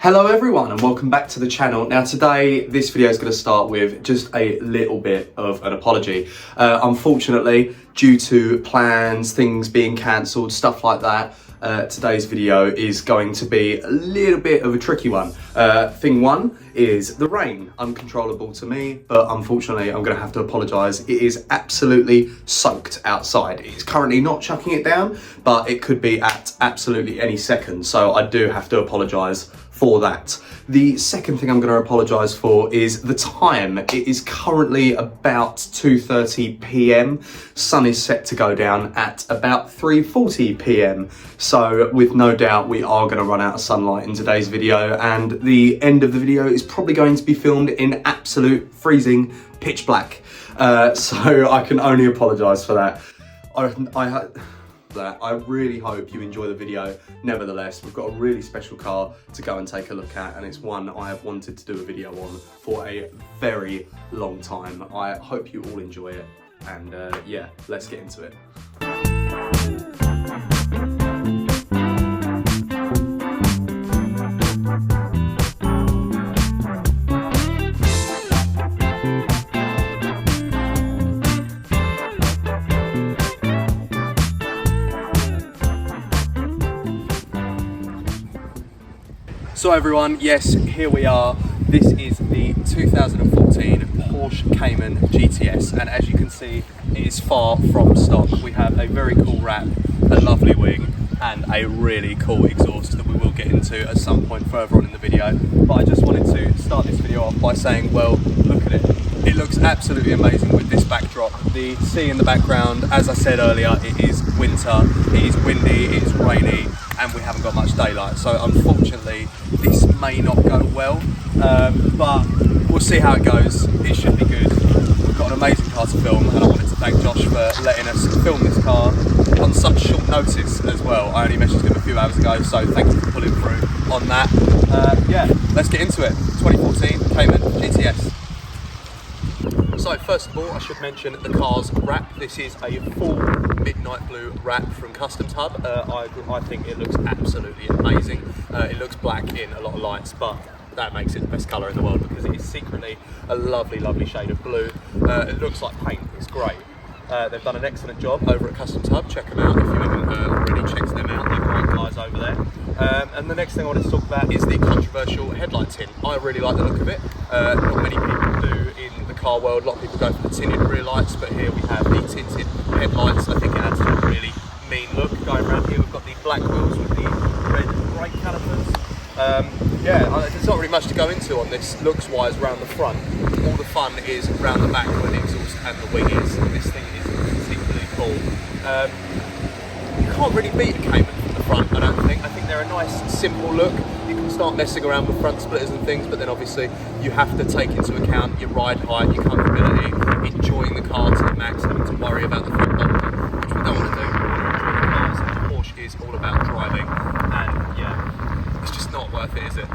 Hello everyone and welcome back to the channel. Now today this video is going to start with just a little bit of an apology. Unfortunately, due to plans, things being cancelled, stuff like that, today's video is going to be a little bit of a tricky one. Thing one is the rain, uncontrollable to me, but unfortunately I'm going to have to apologise. It is absolutely soaked outside. It's currently not chucking it down, but it could be at absolutely any second, so I do have to apologise for that. The second thing I'm going to apologise for is the time. It is currently about 2:30 p.m. Sun is set to go down at about 3:40 p.m. So with no doubt we are going to run out of sunlight in today's video, and the end of the video is probably going to be filmed in absolute freezing pitch black. So I can only apologise for that. I really hope you enjoy the video. Nevertheless, we've got a really special car to go and take a look at, and it's one I have wanted to do a video on for a very long time. I hope you all enjoy it, and yeah, let's get into it. So everyone, yes, here we are. This is the 2014 Porsche Cayman GTS, and as you can see, it is far from stock. We have a very cool wrap, a lovely wing, and a really cool exhaust that we will get into at some point further on in the video. But I just wanted to start this video off by saying, well, look at it. It looks absolutely amazing with this backdrop. The sea in the background, as I said earlier, it is winter, it is windy, it is rainy, and we haven't got much daylight. So unfortunately, this may not go well, but we'll see how it goes. It should be good. We've got an amazing car to film, and I wanted to thank Josh for letting us film this car on such short notice as well. I only messaged him a few hours ago, so thank you for pulling through on that. Yeah, let's get into it. 2014 Cayman GTS. So first of all, I should mention the car's wrap. This is a full midnight blue wrap from Customs Hub. I think it looks absolutely amazing. It looks black in a lot of lights, but that makes it the best colour in the world because it is secretly a lovely, lovely shade of blue. It looks like paint. It's great. They've done an excellent job over at Customs Hub. Check them out if you haven't already checked them out. They're great guys over there. And the next thing I wanted to talk about is the controversial headlight tint. I really like the look of it. Not many people do in the car world. A lot of people go for the tinted rear lights, but here we have the tinted headlights. I think it adds a really mean look. Going around here, we've got the black wheels with the red brake calipers. Yeah, there's not really much to go into on this looks-wise around the front. All the fun is around the back where the exhaust and the wing is. This thing is particularly cool. You can't really beat a Cayman from the front, I don't think. I think they're a nice, simple look. You can start messing around with front splitters and things, but then obviously you have to take into account your ride height, your comfortability, enjoying the car to the max, having to worry about the front bumper, which we don't want to do. Porsche is all about driving, and yeah, it's just not worth it, is it?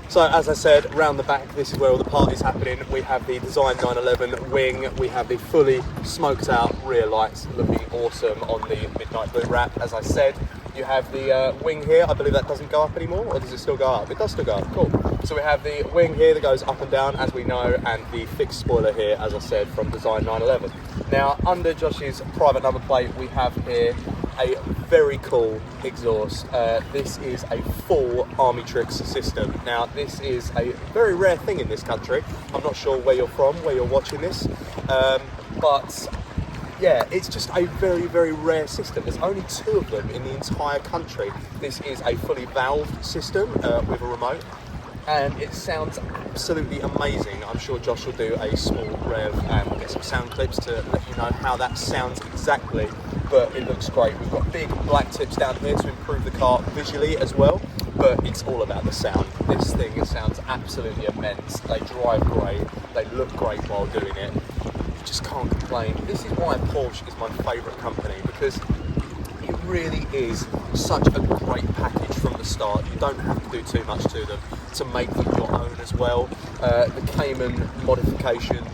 So as I said, round the back, this is where all the party's happening. We have the Design 911 wing, we have the fully smoked out rear lights looking awesome on the midnight blue wrap. As I said, you have the wing here. I believe that doesn't go up anymore, or does it still go up? It does still go up, cool. So we have the wing here that goes up and down, as we know, and the fixed spoiler here, as I said, from Design 911. Now, under Josh's private number plate, we have here a very cool exhaust. This is a full Army-Trix system. Now, this is a very rare thing in this country. I'm not sure where you're from, where you're watching this, but yeah, it's just a very, very rare system. There's only 2 of them in the entire country. This is a fully valved system with a remote, and it sounds absolutely amazing. I'm sure Josh will do a small rev and we'll get some sound clips to let you know how that sounds exactly, but it looks great. We've got big black tips down here to improve the car visually as well, but it's all about the sound. This thing, it sounds absolutely immense. They drive great, they look great while doing it. Just can't complain. This is why Porsche is my favourite company, because it really is such a great package from the start. You don't have to do too much to them to make them your own as well. The Cayman modification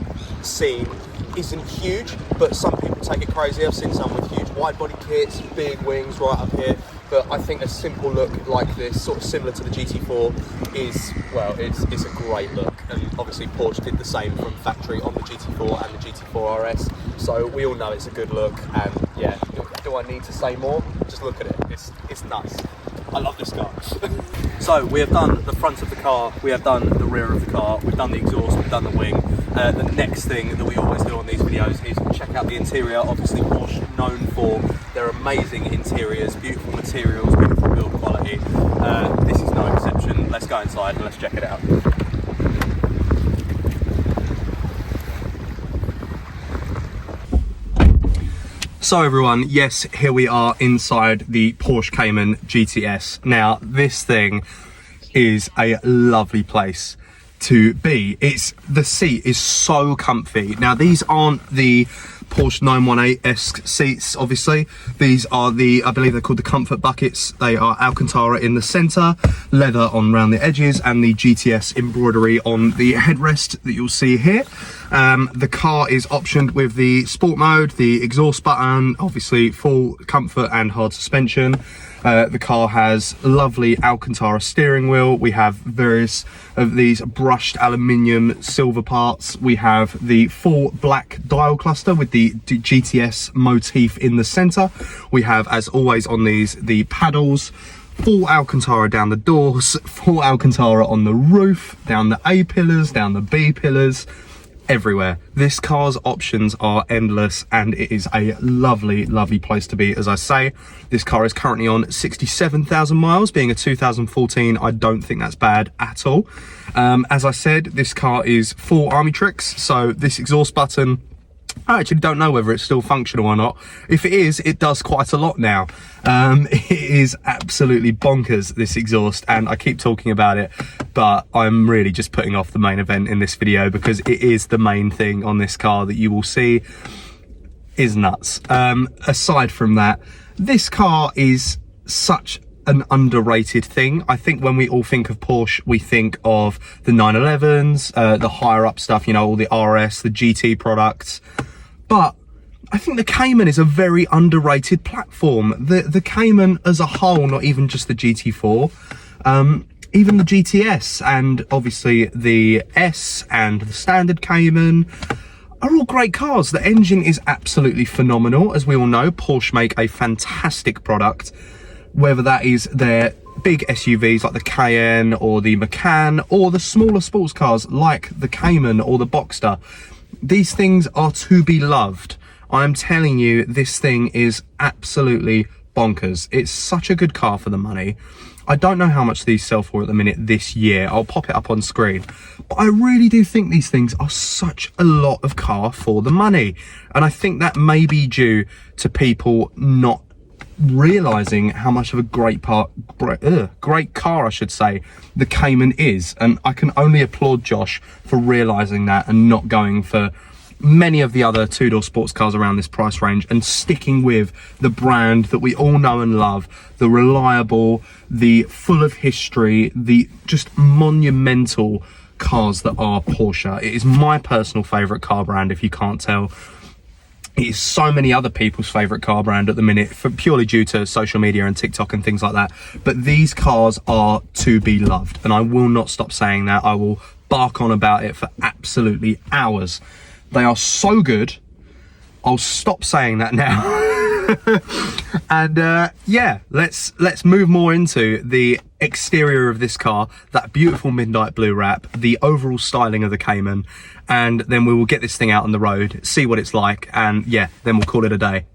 scene isn't huge, but some people take it crazy. I've seen some with huge wide body kits, big wings right up here. but I think a simple look like this, sort of similar to the GT4, is, well, it's a great look. And obviously Porsche did the same from factory on the GT4 and the GT4 RS, so we all know it's a good look. And yeah, do I need to say more? Just look at it, it's nuts. I love this car. So we have done the front of the car, we have done the rear of the car, we've done the exhaust, we've done the wing. The next thing that we always do on these videos is check out the interior. Obviously Porsche known for their amazing interiors, beautiful materials, beautiful build quality. This is no exception. Let's go inside and let's check it out. So everyone, yes, here we are inside the Porsche Cayman GTS. Now, this thing is a lovely place to be. The seat is so comfy. Now, these aren't the Porsche 918-esque seats, obviously. These are I believe they're called the comfort buckets. They are Alcantara in the center, leather on around the edges, and the GTS embroidery on the headrest that you'll see here. The car is optioned with the sport mode, the exhaust button, obviously full comfort and hard suspension. The car has lovely Alcantara steering wheel. We have various of these brushed aluminium silver parts. We have the full black dial cluster with the GTS motif in the center. We have, as always on these, the paddles, full Alcantara down the doors, full Alcantara on the roof, down the A pillars, down the B pillars, everywhere. This car's options are endless, and it is a lovely, lovely place to be. As I say, this car is currently on 67,000 miles. Being a 2014, I don't think that's bad at all. As I said, this car is full army tricks, so this exhaust button, I actually don't know whether it's still functional or not. If it is, it does quite a lot now. It is absolutely bonkers, this exhaust, and I keep talking about it, but I'm really just putting off the main event in this video, because it is the main thing on this car that you will see is nuts. Aside from that, this car is such an underrated thing. I think when we all think of Porsche, we think of the 911s, the higher up stuff, you know, all the RS, the GT products. But I think the Cayman is a very underrated platform. The Cayman as a whole, not even just the GT4, even the GTS, and obviously the S and the standard Cayman are all great cars. The engine is absolutely phenomenal. As we all know, Porsche make a fantastic product, whether that is their big SUVs like the Cayenne or the Macan, or the smaller sports cars like the Cayman or the Boxster. These things are to be loved. I'm telling you, this thing is absolutely bonkers. It's such a good car for the money. I don't know how much these sell for at the minute this year. I'll pop it up on screen. But I really do think these things are such a lot of car for the money. And I think that may be due to people not realizing how much of a great car, I should say, the Cayman is. And I can only applaud Josh for realizing that and not going for many of the other two-door sports cars around this price range, and sticking with the brand that we all know and love, the reliable, the full of history, the just monumental cars that are Porsche. It is my personal favorite car brand, if you can't tell. It is so many other people's favorite car brand at the minute, purely due to social media and TikTok and things like that. But these cars are to be loved, and I will not stop saying that. I will bark on about it for absolutely hours. They are so good. I'll stop saying that now. And yeah, let's move more into the exterior of this car, that beautiful midnight blue wrap, the overall styling of the Cayman, and then we will get this thing out on the road, see what it's like, and yeah, then we'll call it a day.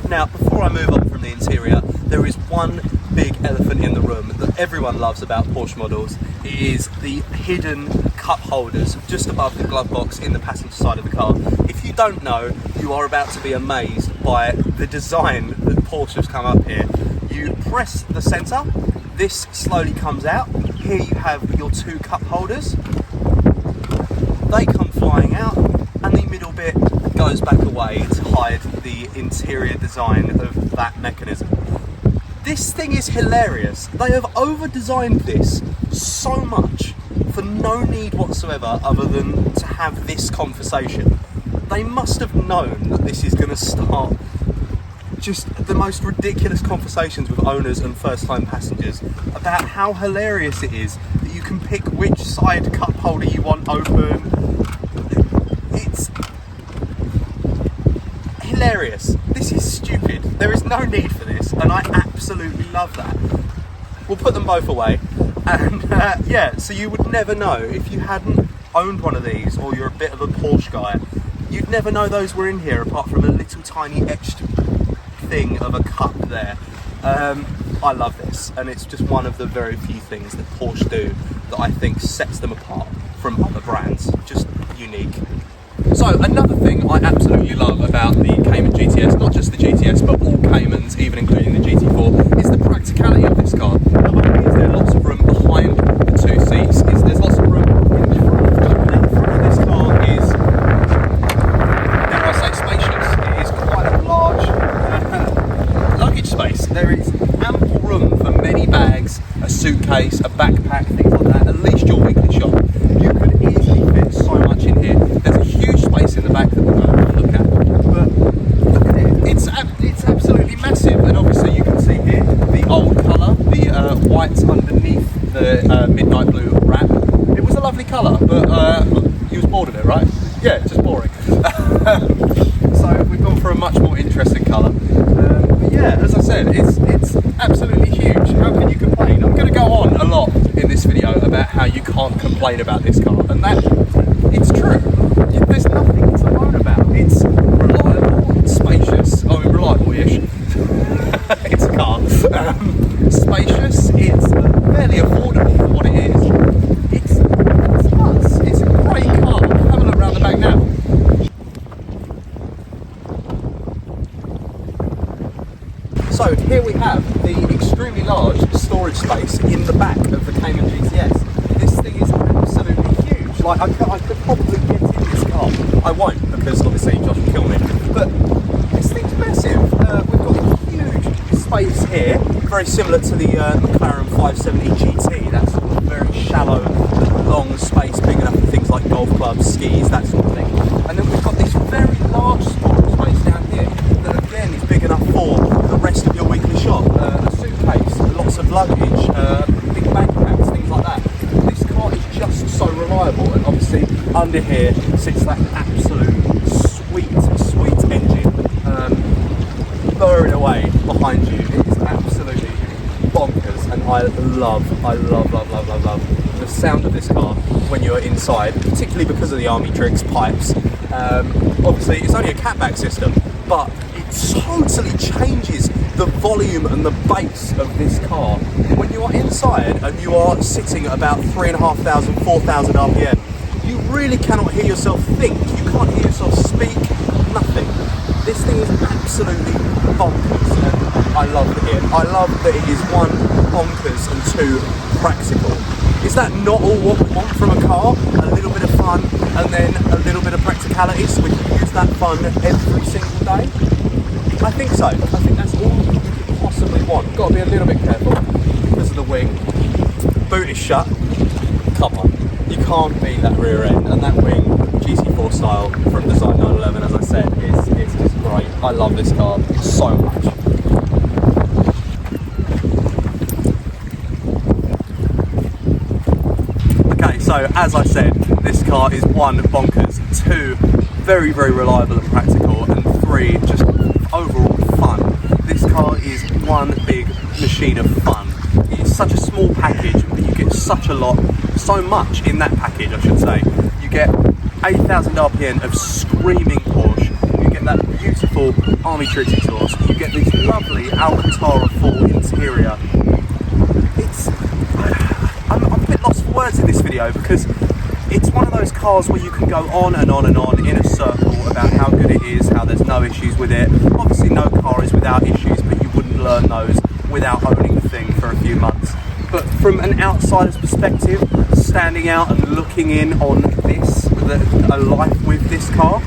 Now, before I move on from the interior, there is one big elephant in the room that everyone loves about Porsche models. It is the hidden cup holders just above the glove box in the passenger side of the car. If you don't know, you are about to be amazed by the design that Porsche has come up here. You press the center, this slowly comes out. Here you have your two cup holders. They come flying out, and the middle bit goes back away to hide the interior design of that mechanism. This thing is hilarious. They have over-designed this so much for no need whatsoever other than to have this conversation. They must have known that this is going to start just the most ridiculous conversations with owners and first-time passengers about how hilarious it is that you can pick which side cup holder you want open. It's hilarious. This is stupid. There is no need for this, and I absolutely love that. We'll put them both away, and yeah, so you would never know if you hadn't owned one of these, or you're a bit of a Porsche guy, you'd never know those were in here apart from a little tiny etched thing of a cup there. I love this, and it's just one of the very few things that Porsche do that I think sets them apart from other brands. Just unique. So another thing I absolutely love about the Cayman GTS, not just the GTS but all Caymans, even including the GT4, is the practicality of this car. Not only is there lots of room behind the two seats, there's lots of room in the front. And the front of this car is, dare I say, spacious. It is quite a large luggage space. There is ample room for many bags, a suitcase, a backpack, things like that, at least your weekly shop. You could easily fit so much in here. There's a huge space in the back that we're going to look at, but look at it, it's absolutely massive. And obviously you can see here the old colour, the white underneath the midnight blue wrap. It was a lovely colour, but you was bored of it, right? Yeah, just boring. So we've gone for a much more interesting colour. But yeah, as I said, it's absolutely huge. How can you complain? I'm going to go on a lot in this video about how you can't complain about this car, and that it's true. There's nothing to moan about. It's reliable, it's spacious. I mean, reliable-ish. It's a car. Spacious. It's fairly affordable for what it is. It's nuts. It's a great car. Have a look around the back now. So here we have the extremely large storage space in the back of the Cayman GTS. This thing is absolutely huge. Like I could probably get in this car. I won't, because obviously Josh will kill me. But this thing's massive. We've got a huge space here, very similar to the McLaren 570 GT. That sort of very shallow, long space, big enough for things like golf clubs, skis, that sort of thing. And then we've got this very large storage space down here that again is big enough for the rest of your weekly shop. A suitcase, lots of luggage, big backpacks, things like that. This car is just so reliable, and obviously under here sits that absolute sweet engine burrowing away behind you. It is absolutely bonkers, and I love the sound of this car when you're inside, particularly because of the Army Tricks pipes. Obviously it's only a catback system, but it totally changes the volume and the bass of this car. When you are inside and you are sitting at about 3,500, 4,000 RPM, you really cannot hear yourself think. You can't hear yourself speak, nothing. This thing is absolutely bonkers, and I love it. I love that it is one, bonkers, and two, practical. Is that not all what we want from a car? A little bit of fun, and then a little bit of practicality, so we can use that fun every single day? I think so. I think that's all you could possibly want. Got to be a little bit careful because of the wing. Boot is shut. Come on. You can't beat that rear end, and that wing, GT4 style from Design 911, as I said, is just great. I love this car so much. Okay, so as I said, this car is one, bonkers, two, very reliable and practical, and three, just overall fun. This car is one big machine of fun. It's such a small package, but you get such a lot, so much in that package, I should say. You get 8,000 RPM of screaming Porsche, you get that beautiful Army Tricks exhaust, you get this lovely Alcantara full interior. I'm a bit lost for words in this video, because it's one of those cars where you can go on and on and on in a circle about how good it is, how there's no issues with it. Obviously no car is without issues, but you wouldn't learn those without owning the thing for a few months. But from an outsider's perspective, standing out and looking in on this, a life with this car,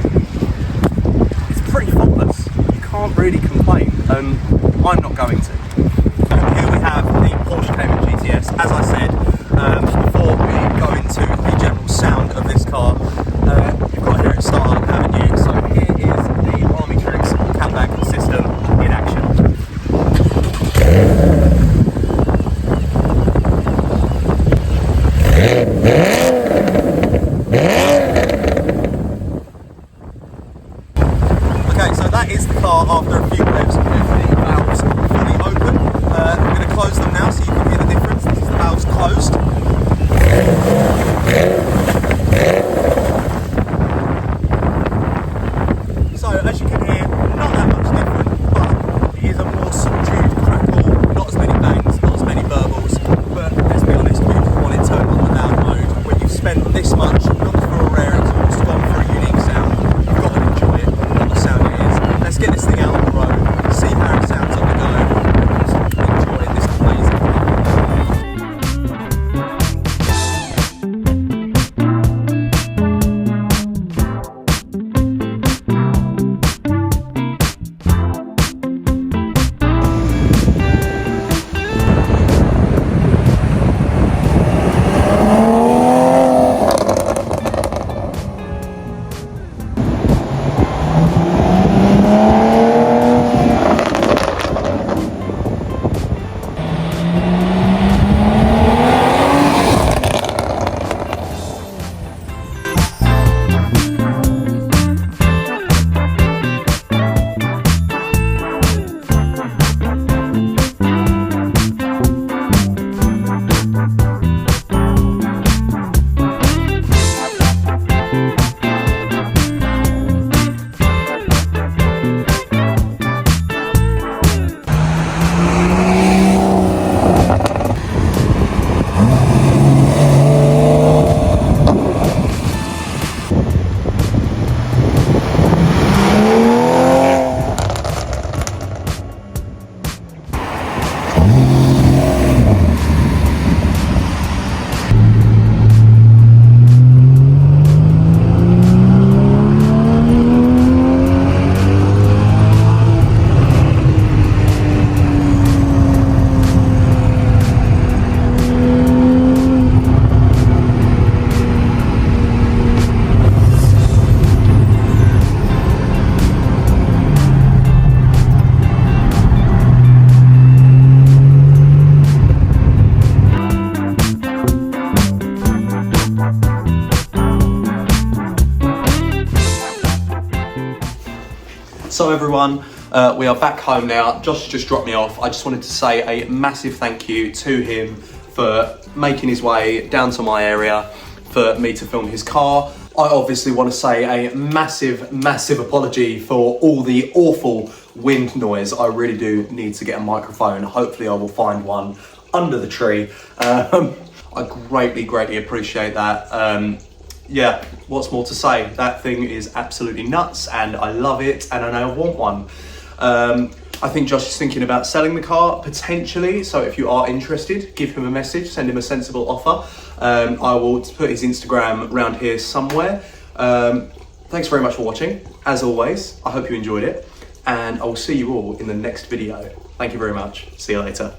it's pretty faultless. You can't really complain, and I'm not going to. Here we have the Porsche Cayman GTS. As I said, before we go into the general sound of this car, you've got to hear it start up, haven't you? So here is the Army Tricks catback system in action. So everyone, we are back home now. Josh just dropped me off. I just wanted to say a massive thank you to him for making his way down to my area for me to film his car. I obviously want to say a massive apology for all the awful wind noise. I really do need to get a microphone. Hopefully I will find one under the tree. I greatly appreciate that. Yeah, what's more to say? That thing is absolutely nuts and I love it and I now want one. I think Josh is thinking about selling the car, potentially, so if you are interested, give him a message, send him a sensible offer. I will put his Instagram around here somewhere. Thanks very much for watching. As always, I hope you enjoyed it, and I will see you all in the next video. Thank you very much. See you later.